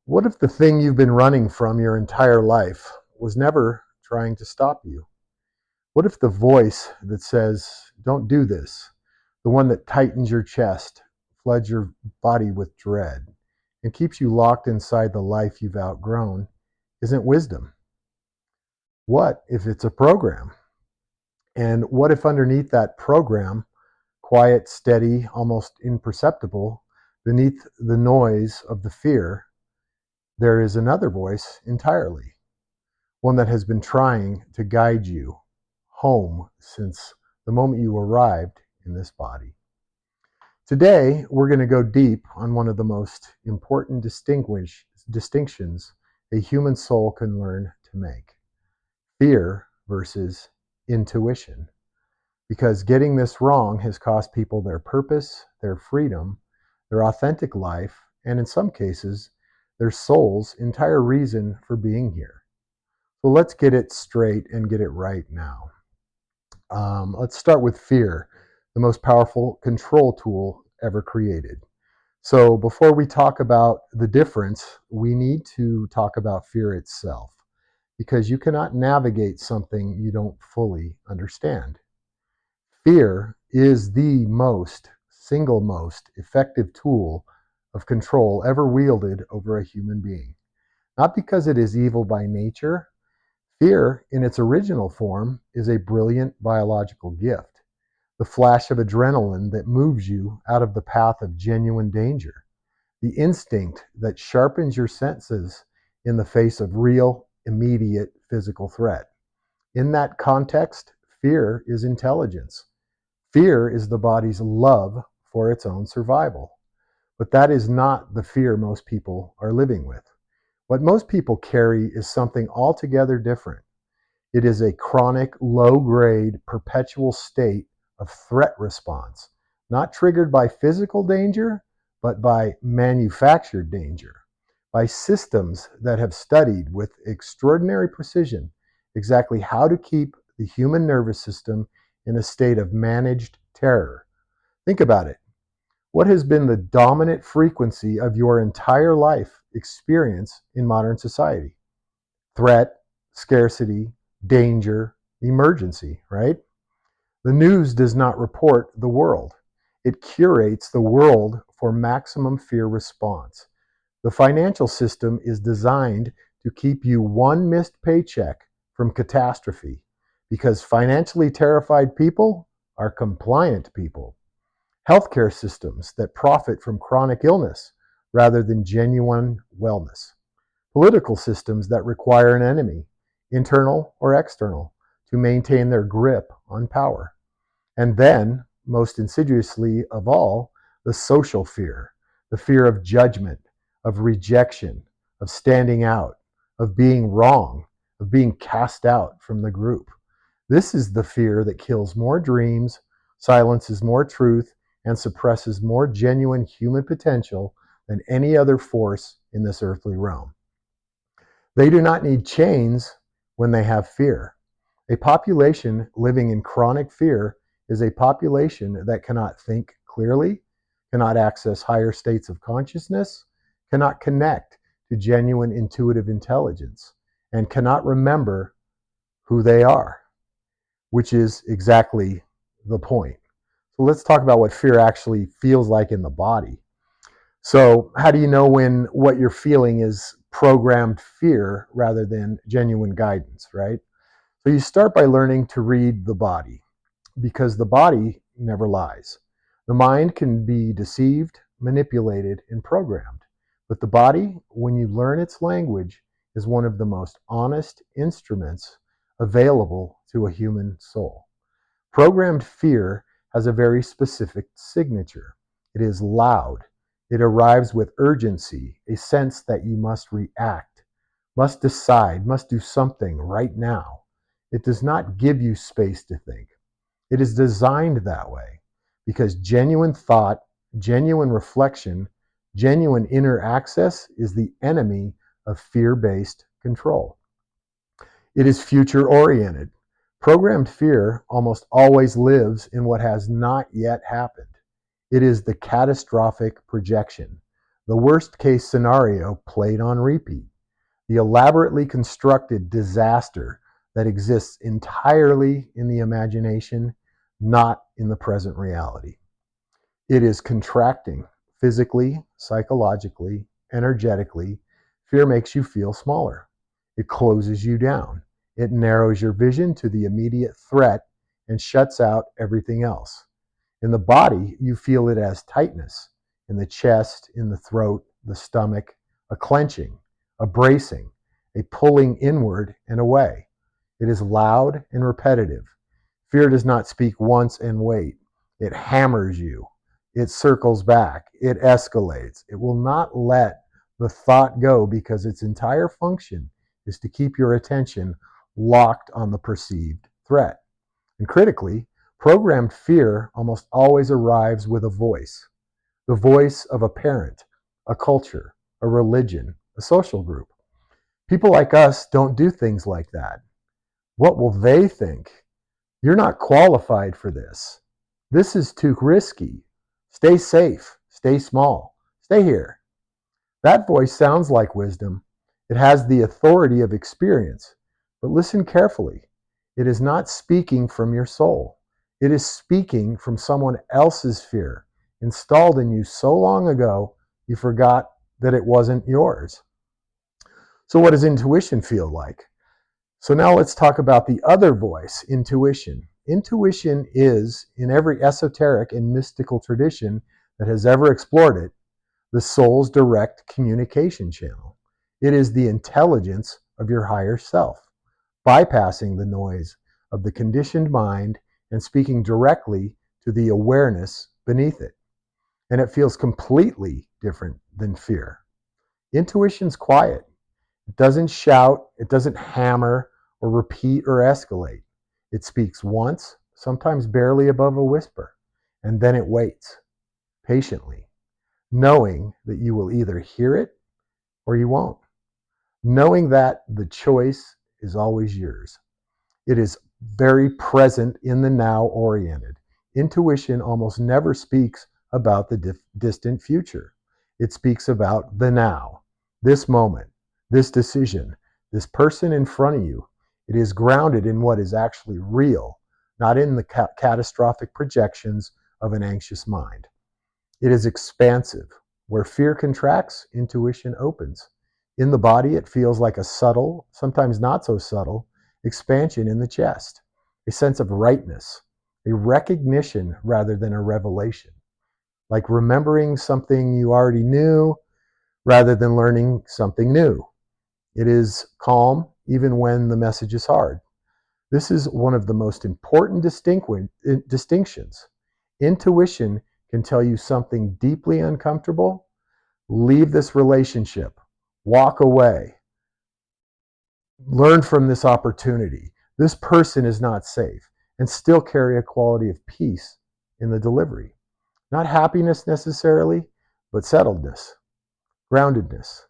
What if the thing you've been running from your entire life was never trying to stop you? What if the voice that says, don't do this, the one that tightens your chest, floods your body with dread, and keeps you locked inside the life you've outgrown, isn't wisdom? What if it's a program? And what if underneath that program, quiet, steady, almost imperceptible, beneath the noise of the fear, there is another voice entirely? One that has been trying to guide you home since the moment you arrived in this body. Today, we're going to go deep on one of the most important distinctions a human soul can learn to make: fear versus intuition. Because getting this wrong has cost people their purpose, their freedom, their authentic life, and in some cases, their soul's entire reason for being here. So let's get it straight and get it right now. Let's start with fear, the most powerful control tool ever created. So before we talk about the difference, we need to talk about fear itself, because you cannot navigate something you don't fully understand. Fear is the single most effective tool of control ever wielded over a human being. Not because it is evil by nature. Fear, in its original form, is a brilliant biological gift, the flash of adrenaline that moves you out of the path of genuine danger, the instinct that sharpens your senses in the face of real, immediate physical threat. In that context, fear is intelligence. Fear is the body's love for its own survival. But that is not the fear most people are living with. What most people carry is something altogether different. It is a chronic, low-grade, perpetual state of threat response, not triggered by physical danger, but by manufactured danger, by systems that have studied with extraordinary precision exactly how to keep the human nervous system in a state of managed terror. Think about it. What has been the dominant frequency of your entire life experience in modern society? Threat, scarcity, danger, emergency, right? The news does not report the world. It curates the world for maximum fear response. The financial system is designed to keep you one missed paycheck from catastrophe, because financially terrified people are compliant people. Healthcare systems that profit from chronic illness rather than genuine wellness. Political systems that require an enemy, internal or external, to maintain their grip on power. And then, most insidiously of all, the social fear, the fear of judgment, of rejection, of standing out, of being wrong, of being cast out from the group. This is the fear that kills more dreams, silences more truth, and suppresses more genuine human potential than any other force in this earthly realm. They do not need chains when they have fear. A population living in chronic fear is a population that cannot think clearly, cannot access higher states of consciousness, cannot connect to genuine intuitive intelligence, and cannot remember who they are, which is exactly the point. So let's talk about what fear actually feels like in the body. So, how do you know when what you're feeling is programmed fear rather than genuine guidance, right? So, you start by learning to read the body, because the body never lies. The mind can be deceived, manipulated, and programmed. But the body, when you learn its language, is one of the most honest instruments available to a human soul. Programmed fear has a very specific signature. It is loud. It arrives with urgency, a sense that you must react, must decide, must do something right now. It does not give you space to think. It is designed that way because genuine thought, genuine reflection, genuine inner access is the enemy of fear-based control. It is future-oriented. Programmed fear almost always lives in what has not yet happened. It is the catastrophic projection, the worst case scenario played on repeat, the elaborately constructed disaster that exists entirely in the imagination, not in the present reality. It is contracting physically, psychologically, energetically. Fear makes you feel smaller. It closes you down. It narrows your vision to the immediate threat and shuts out everything else. In the body, you feel it as tightness in the chest, in the throat, the stomach, a clenching, a bracing, a pulling inward and away. It is loud and repetitive. Fear does not speak once and wait. It hammers you. It circles back. It escalates. It will not let the thought go because its entire function is to keep your attention locked on the perceived threat. And critically, programmed fear almost always arrives with a voice, the voice of a parent, a culture, a religion, a social group. People like us don't do things like that. What will they think? You're not qualified for this. This is too risky. Stay safe. Stay small. Stay here. That voice sounds like wisdom. It has the authority of experience. But listen carefully. It is not speaking from your soul. It is speaking from someone else's fear, installed in you so long ago you forgot that it wasn't yours. So, what does intuition feel like? So now let's talk about the other voice, intuition. Intuition is, in every esoteric and mystical tradition that has ever explored it, the soul's direct communication channel. It is the intelligence of your higher self, bypassing the noise of the conditioned mind and speaking directly to the awareness beneath it. And it feels completely different than fear. Intuition's quiet. It doesn't shout, it doesn't hammer or repeat or escalate. It speaks once, sometimes barely above a whisper, and then it waits patiently, knowing that you will either hear it or you won't, knowing that the choice is always yours. It is very present in the now oriented. Intuition almost never speaks about the distant future. It speaks about the now, this moment, this decision, this person in front of you. It is grounded in what is actually real, not in the catastrophic projections of an anxious mind. It is expansive. Where fear contracts, intuition opens. In the body, it feels like a subtle, sometimes not so subtle, expansion in the chest, a sense of rightness, a recognition rather than a revelation, like remembering something you already knew rather than learning something new. It is calm even when the message is hard. This is one of the most important distinctions. Intuition can tell you something deeply uncomfortable. Leave this relationship. Walk away. Learn from this opportunity. This person is not safe, and still carry a quality of peace in the delivery. Not happiness necessarily, but settledness, groundedness,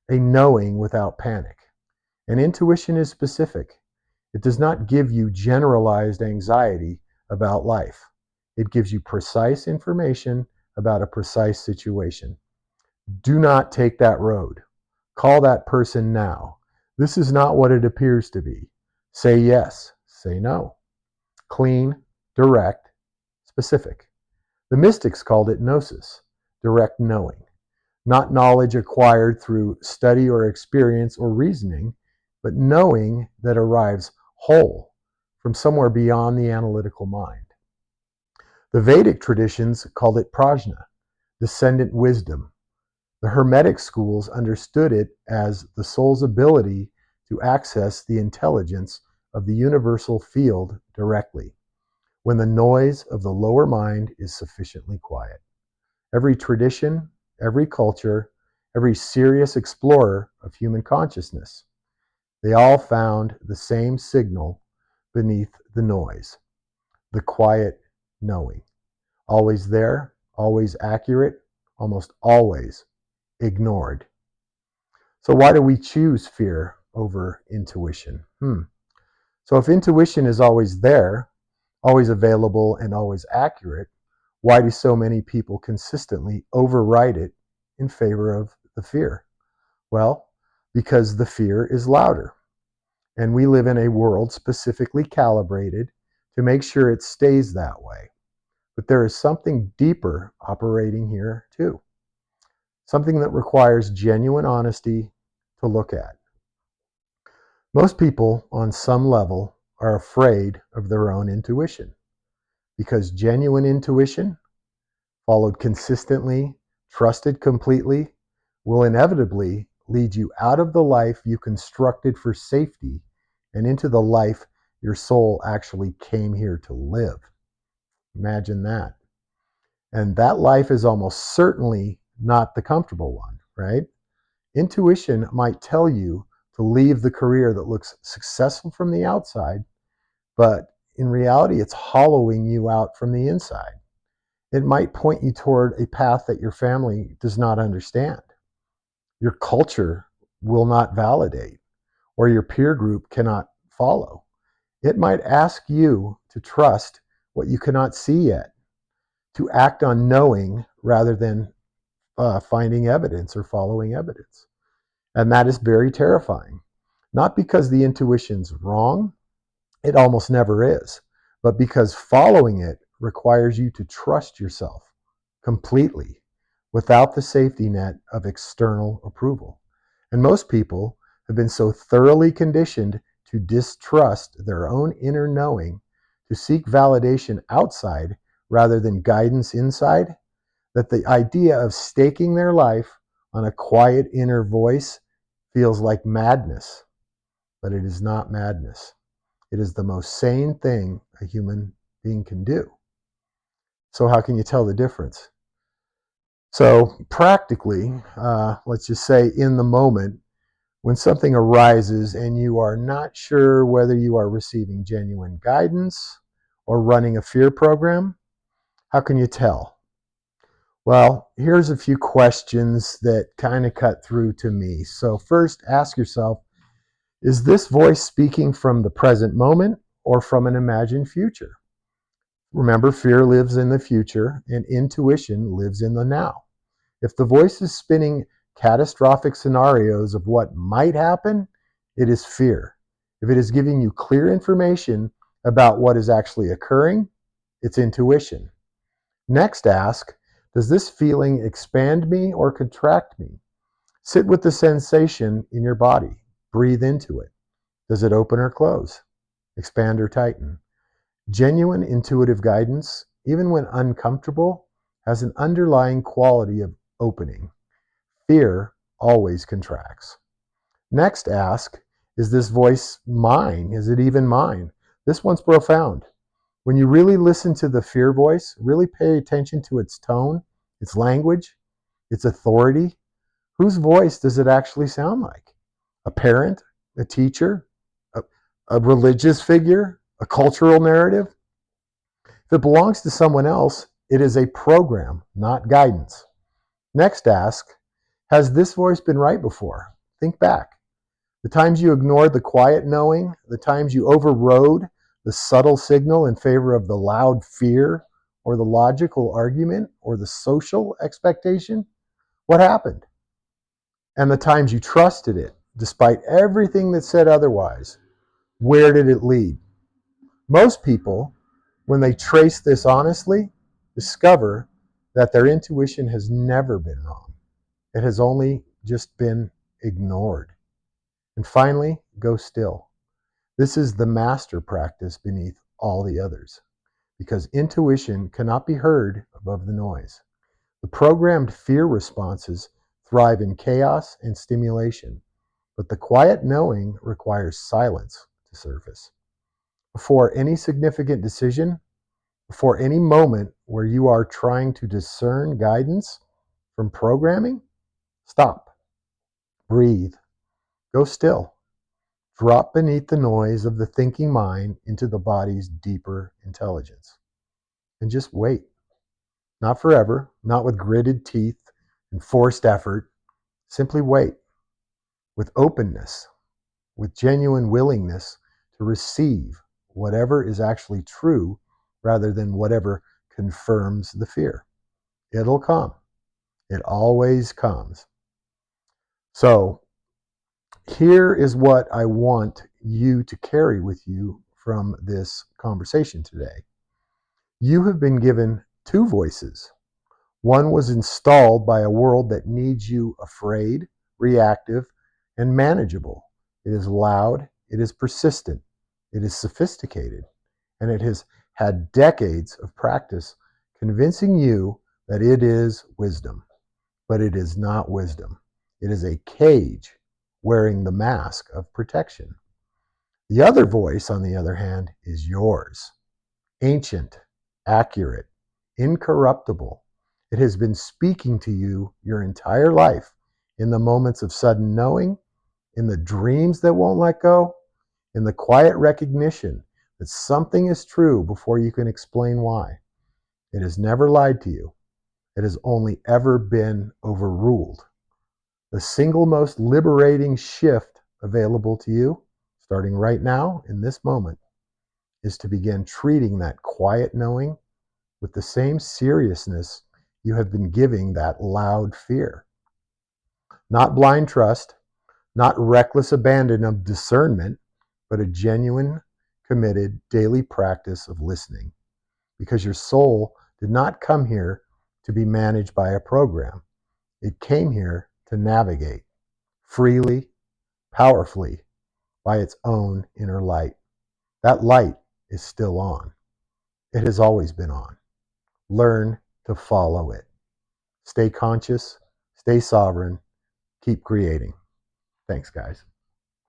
a knowing without panic. And intuition is specific. It does not give you generalized anxiety about life. It gives you precise information about a precise situation. Do not take that road. Call that person now. This is not what it appears to be. Say yes, say no. Clean, direct, specific. The mystics called it gnosis, direct knowing. Not knowledge acquired through study or experience or reasoning, but knowing that arrives whole from somewhere beyond the analytical mind. The Vedic traditions called it prajna, descendant wisdom. The Hermetic schools understood it as the soul's ability to access the intelligence of the universal field directly, when the noise of the lower mind is sufficiently quiet. Every tradition, every culture, every serious explorer of human consciousness, they all found the same signal beneath the noise, the quiet knowing. Always there, always accurate, almost always ignored. So why do we choose fear over intuition? So if intuition is always there, always available, and always accurate, why do so many people consistently override it in favor of the fear? Well, because the fear is louder. And we live in a world specifically calibrated to make sure it stays that way. But there is something deeper operating here too. Something that requires genuine honesty to look at. Most people, on some level, are afraid of their own intuition because genuine intuition, followed consistently, trusted completely, will inevitably lead you out of the life you constructed for safety and into the life your soul actually came here to live. Imagine that. And that life is almost certainly not the comfortable one, right? Intuition might tell you to leave the career that looks successful from the outside, but in reality, it's hollowing you out from the inside. It might point you toward a path that your family does not understand, your culture will not validate, or your peer group cannot follow. It might ask you to trust what you cannot see yet, to act on knowing rather than finding evidence or following evidence. And that is very terrifying. Not because the intuition's wrong, it almost never is, but because following it requires you to trust yourself completely without the safety net of external approval. And most people have been so thoroughly conditioned to distrust their own inner knowing, to seek validation outside rather than guidance inside, that the idea of staking their life on a quiet inner voice feels like madness. But it is not madness. It is the most sane thing a human being can do. So how can you tell the difference? So practically, let's just say in the moment, when something arises and you are not sure whether you are receiving genuine guidance or running a fear program, how can you tell? Well, here's a few questions that kind of cut through to me. So first, ask yourself, is this voice speaking from the present moment or from an imagined future? Remember, fear lives in the future and intuition lives in the now. If the voice is spinning catastrophic scenarios of what might happen, it is fear. If it is giving you clear information about what is actually occurring, it's intuition. Next, ask, does this feeling expand me or contract me? Sit with the sensation in your body. Breathe into it. Does it open or close? Expand or tighten? Genuine intuitive guidance, even when uncomfortable, has an underlying quality of opening. Fear always contracts. Next, ask, is this voice mine? Is it even mine? This one's profound. When you really listen to the fear voice, really pay attention to its tone, its language, its authority, whose voice does it actually sound like? A parent, a teacher, a, a religious figure, a cultural narrative? If it belongs to someone else, it is a program, not guidance. Next, ask, has this voice been right before? Think back. The times you ignored the quiet knowing, the times you overrode the subtle signal in favor of the loud fear, or the logical argument, or the social expectation, what happened? And the times you trusted it, despite everything that said otherwise, where did it lead? Most people, when they trace this honestly, discover that their intuition has never been wrong. It has only just been ignored. And finally, go still. This is the master practice beneath all the others, because intuition cannot be heard above the noise. The programmed fear responses thrive in chaos and stimulation, but the quiet knowing requires silence to surface. Before any significant decision, before any moment where you are trying to discern guidance from programming, stop, breathe, go still. Drop beneath the noise of the thinking mind into the body's deeper intelligence. And just wait. Not forever, not with gritted teeth and forced effort. Simply wait with openness, with genuine willingness to receive whatever is actually true rather than whatever confirms the fear. It'll come. It always comes. So here is what I want you to carry with you from this conversation today. You have been given two voices. One was installed by a world that needs you afraid, reactive, and manageable. It is loud, it is persistent, it is sophisticated, and it has had decades of practice convincing you that it is wisdom. But it is not wisdom. It is a cage wearing the mask of protection. The other voice, on the other hand, is yours. Ancient, accurate, incorruptible. It has been speaking to you your entire life in the moments of sudden knowing, in the dreams that won't let go, in the quiet recognition that something is true before you can explain why. It has never lied to you. It has only ever been overruled. The single most liberating shift available to you, starting right now in this moment, is to begin treating that quiet knowing with the same seriousness you have been giving that loud fear. Not blind trust, not reckless abandon of discernment, but a genuine, committed daily practice of listening. Because your soul did not come here to be managed by a program. It came here to navigate freely, powerfully, by its own inner light. That light is still on. It has always been on. Learn to follow it. Stay conscious, stay sovereign, keep creating. Thanks, guys.